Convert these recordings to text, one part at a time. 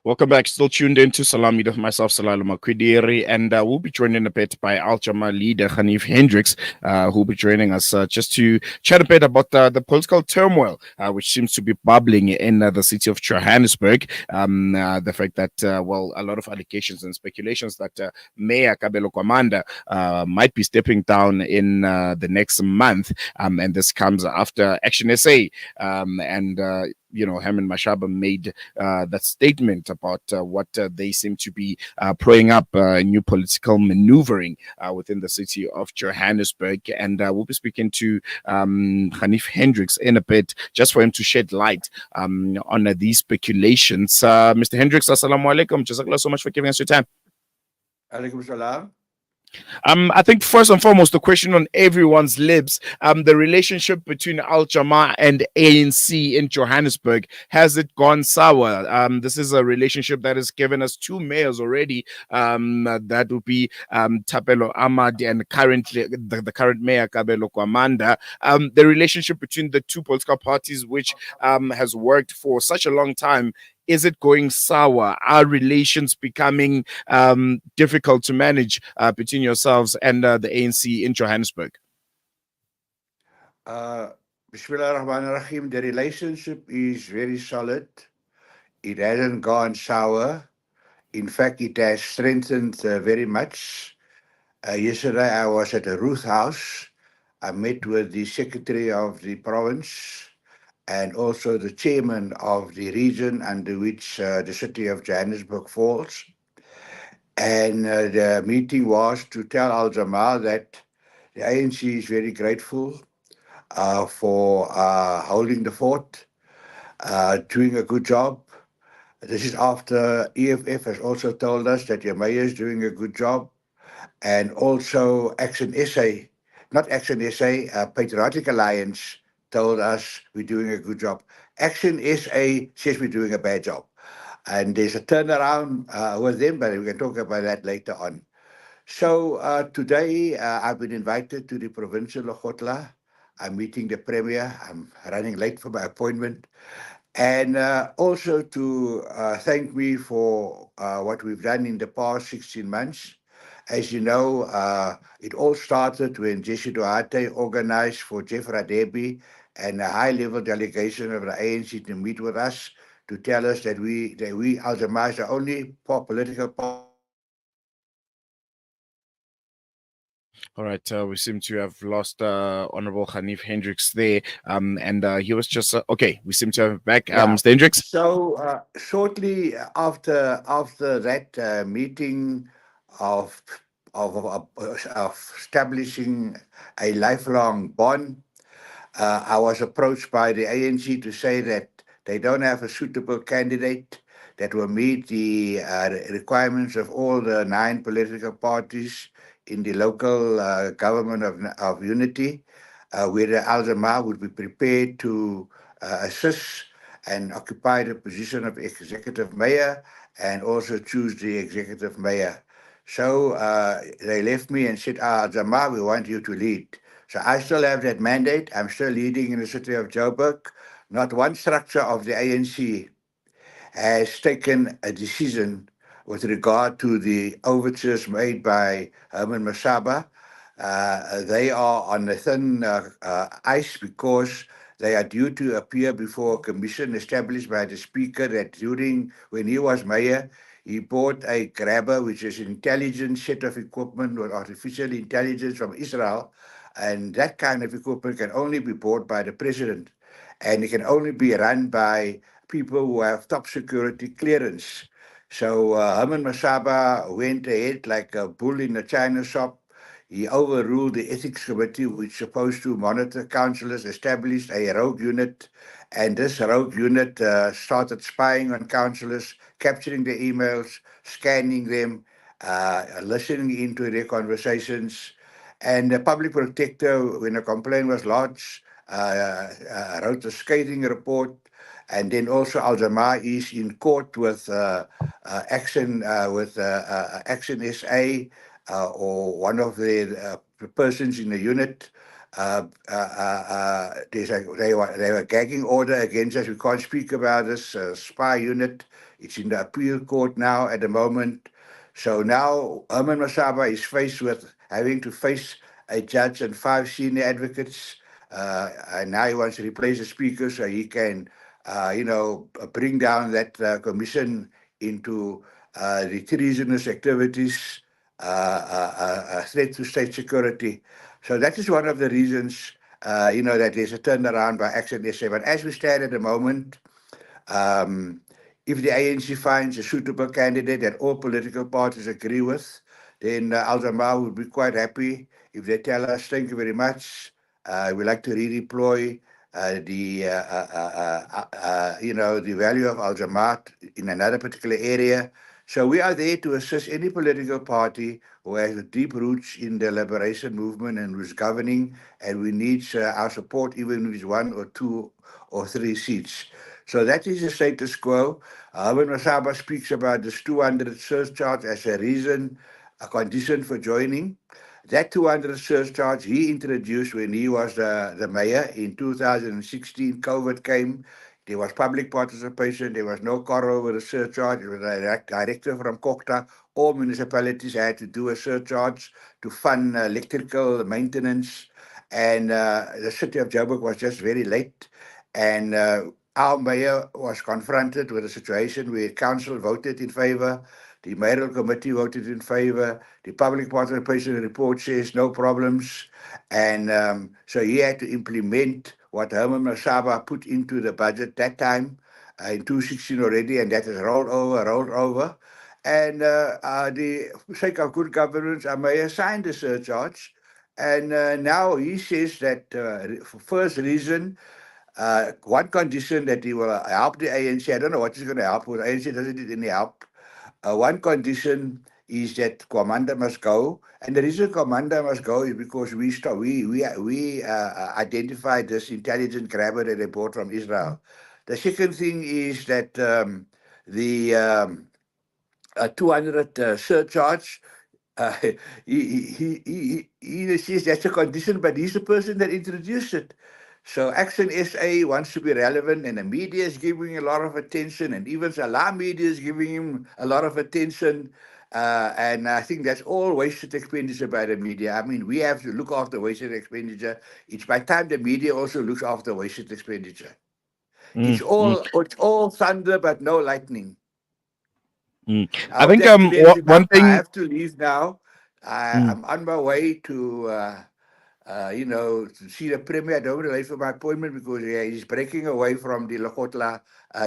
Welcome back. Still tuned in to Salami with myself, Salalo Makwidiri, and we'll be joined in a bit by Jama-ah leader Ganief Hendricks, who'll be joining us just to chat a bit about the political turmoil which seems to be bubbling in the city of Johannesburg. The fact that, well, a lot of allegations and speculations that Mayor Kabelo Gwamanda might be stepping down in the next month, and this comes after Action SA and Herman Mashaba made that statement about what they seem to be propping up new political maneuvering within the city of Johannesburg. And we'll be speaking to Ganief Hendricks in a bit, just for him to shed light on these speculations. Mr. Hendricks, assalamu alaikum. Jazakallah so much for giving us your time. Alaikum salam. I think first and foremost, the question on everyone's lips, the relationship between Jama-ah and ANC in Johannesburg, has it gone sour? This is a relationship that has given us two mayors already. That would be Thapelo Ahmad and currently the current mayor Kabelo Gwamanda. The relationship between the two political parties, which has worked for such a long time, is it going sour? Are relations becoming difficult to manage between yourselves and the ANC in Johannesburg? Bismillah ar-Rahman ar-Rahim. The relationship is very solid. It hasn't gone sour. In fact, it has strengthened very much. Yesterday, I was at a Ruth House. I met with the secretary of the province and also the chairman of the region under which the city of Johannesburg falls. And the meeting was to tell Jama-ah that the ANC is very grateful for holding the fort, doing a good job. This is after EFF has also told us that your mayor is doing a good job. And also Action SA, not Action SA, Patriotic Alliance told us we're doing a good job. Action SA says we're doing a bad job. And there's a turnaround with them, but we can talk about that later on. So today I've been invited to the provincial Logotla. I'm meeting the Premier. I'm running late for my appointment. And also to thank me for what we've done in the past 16 months. As you know, it all started when Jesse Duarte organized for Jeff Radebe and a high-level delegation of the ANC to meet with us to tell us that we Jama-ah, is the only political party. All right, we seem to have lost Honorable Ganief Hendricks there, and he was just okay. We seem to have him back, Mr. Hendricks. So shortly after that meeting of, of establishing a lifelong bond, I was approached by the ANC to say that they don't have a suitable candidate that will meet the requirements of all the 9 political parties in the local government of unity, where Jama-ah would be prepared to assist and occupy the position of executive mayor and also choose the executive mayor. So they left me and said, Jama-ah, we want you to lead. So I still have that mandate. I'm still leading in the city of Joburg. Not one structure of the ANC has taken a decision with regard to the overtures made by Herman Mashaba. They are on the thin ice because they are due to appear before a commission established by the speaker that when he was mayor, he bought a grabber, which is an intelligence set of equipment with artificial intelligence from Israel. And that kind of equipment can only be bought by the president. And it can only be run by people who have top security clearance. So Herman Mashaba went ahead like a bull in a china shop. He overruled the ethics committee, which is supposed to monitor councillors, established a rogue unit, and this rogue unit started spying on councillors, capturing their emails, scanning them, listening into their conversations. And the public protector, when a complaint was lodged, wrote a scathing report. And then also Jama-ah is in court with Action SA or one of the persons in the unit They were gagging order against us. We can't speak about this spy unit. It's in the appeal court now at the moment. So now Herman Masaba is faced with having to face a judge and 5 senior advocates. And now he wants to replace the speaker so he can, bring down that commission into the treasonous activities, a threat to state security. So that is one of the reasons, that there's a turnaround by Action SA. But as we stand at the moment, um, if the ANC finds a suitable candidate that all political parties agree with, then Al-Jama-ah would be quite happy if they tell us, thank you very much. We'd like to redeploy the value of Al-Jama-ah in another particular area. So we are there to assist any political party who has deep roots in the liberation movement and who's governing, and we need our support even if it's 1 or 2 or 3 seats. So that is the status quo. When Masaba speaks about this 200 surcharge as a reason, a condition for joining, that 200 surcharge he introduced when he was the mayor in 2016. COVID came. There was public participation. There was no quarrel over the surcharge. It was a directive from Kokta. All municipalities had to do a surcharge to fund electrical maintenance. And the city of Joburg was just very late. And our mayor was confronted with a situation where council voted in favor, the mayoral committee voted in favor, the public participation report says no problems, and so he had to implement what Herman Masaba put into the budget that time in 2016 already, and that has rolled over. And the sake of good governance, our mayor signed the surcharge, and now he says that first reason, one condition that he will help the ANC. I don't know what he's going to help with. ANC doesn't need any help. One condition is that Gwamanda must go, and the reason Gwamanda must go is because we identified this intelligent grabber that they bought from Israel. The second thing is that the 200 surcharge. Uh, he says that's a condition, but he's the person that introduced it. So Action SA wants to be relevant, and the media is giving a lot of attention, and even Salam media is giving him a lot of attention. And I think that's all wasted expenditure by the media. I mean, we have to look after wasted expenditure. It's by time the media also looks after wasted expenditure. Mm, mm, It's all thunder but no lightning. mm. I I hope think that clears it one up. I thing. have to leave now. Mm. I'm on my way to see the premier. I don't want to late for my appointment because he's breaking away from the Lekotla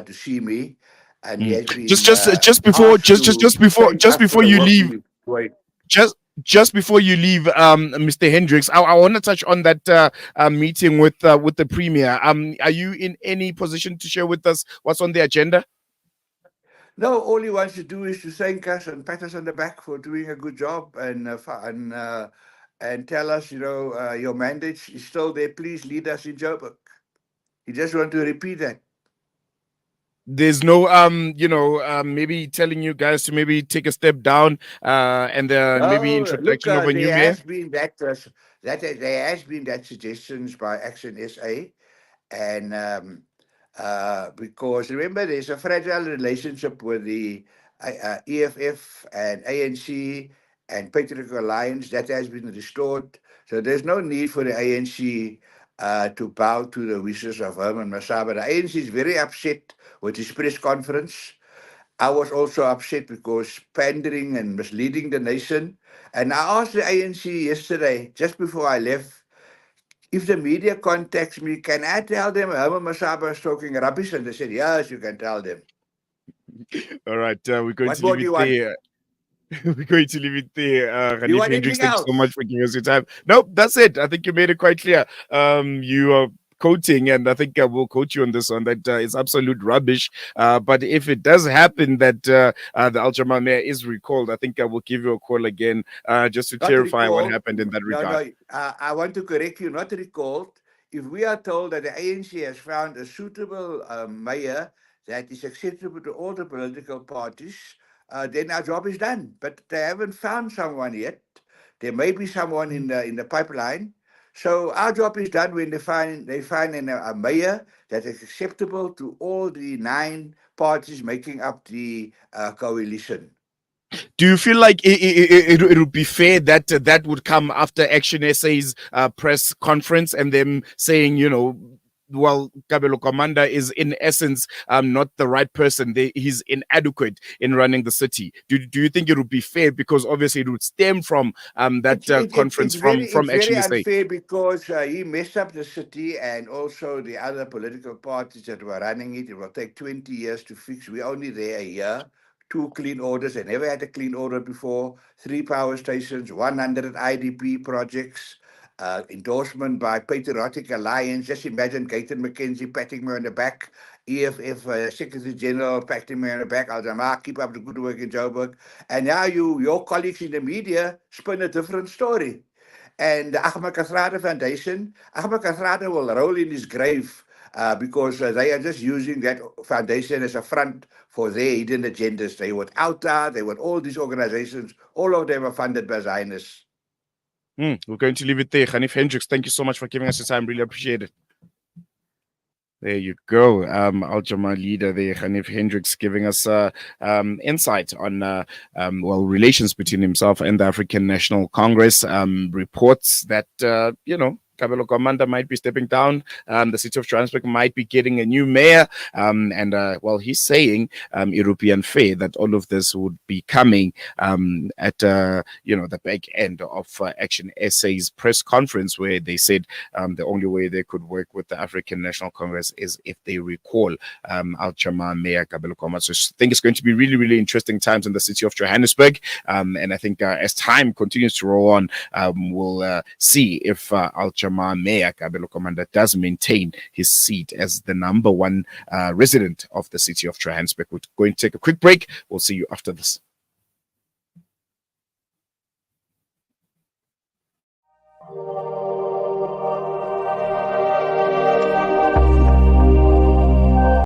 to see me, and he Mm. has been Just before asked to thank just us for before the you work leave, we've doing. just just before you leave, Mr. Hendricks, I want to touch on that meeting with the premier. Are you in any position to share with us what's on the agenda? No, all he wants to do is to thank us and pat us on the back for doing a good job and tell us, your mandate is still there. Please lead us in Joburg. He just want to repeat that. There's no maybe telling you guys to maybe take a step down and maybe No, look, introduction of a new mayor. there has been that suggestions by Action SA, and because remember there's a fragile relationship with the EFF and ANC and Patriotic Alliance that has been restored. So there's no need for the ANC to bow to the wishes of Herman Masaba. The ANC is very upset with his press conference. I was also upset because pandering and misleading the nation. And I asked the ANC yesterday, just before I left, if the media contacts me, can I tell them Herman Masaba is talking rubbish? And they said, yes, you can tell them. All right, we're going What to leave more do it you want? there. We're going to leave it there. Do you Ganief want Hendricks, anything thank you so much else? for giving us your time. Nope, that's it. I think you made it quite clear. You are quoting, and I think I will quote you on this one, that it's absolute rubbish. But if it does happen that the Al mayor is recalled, I think I will give you a call again just to Not clarify what recalled. happened in that No, regard. no. I want to correct you. Not recalled. If we are told that the ANC has found a suitable mayor that is acceptable to all the political parties, then our job is done. But they haven't found someone yet. There may be someone in the pipeline. So our job is done when they find a mayor that is acceptable to all the 9 parties making up the coalition. Do you feel like it would be fair that that would come after Action SA's press conference and them saying, well, Kabelo Gwamanda is in essence not the right person. He's inadequate in running the city. Do you think it would be fair? Because obviously it would stem from that conference from It's very Action SA. unfair because he messed up the city and also the other political parties that were running it. It will take 20 years to fix. We're only there a year. 2 clean orders. They never had a clean order before. 3 power stations, 100 IDP projects. Endorsement by Patriotic Alliance. Just imagine Gaten McKenzie patting me on the back. EFF Secretary General patting me on the back. Jama-ah, keep up the good work in Joburg. And now your colleagues in the media spin a different story. And the Ahmed Kathrada Foundation, Ahmed Kathrada will roll in his grave because they are just using that foundation as a front for their hidden agendas. They want OUTA, they want all these organizations, all of them are funded by Zionists. We're going to leave it there. Ganief Hendricks, thank you so much for giving us your time. Really appreciate it. There you go. Jama-ah leader there, Ganief Hendricks, giving us insight on relations between himself and the African National Congress. Reports that Kabelo Gwamanda might be stepping down. The city of Johannesburg might be getting a new mayor. He's saying it would be unfair that all of this would be coming at the back end of Action SA's press conference, where they said the only way they could work with the African National Congress is if they recall Jama-ah Mayor Kabelo Gwamanda. So I think it's going to be really, really interesting times in the city of Johannesburg. And I think as time continues to roll on, we'll see if Jama-ah Mayor Kabelo Gwamanda does maintain his seat as the number 1 resident of the city of Johannesburg. We're going to take a quick break. We'll see you after this.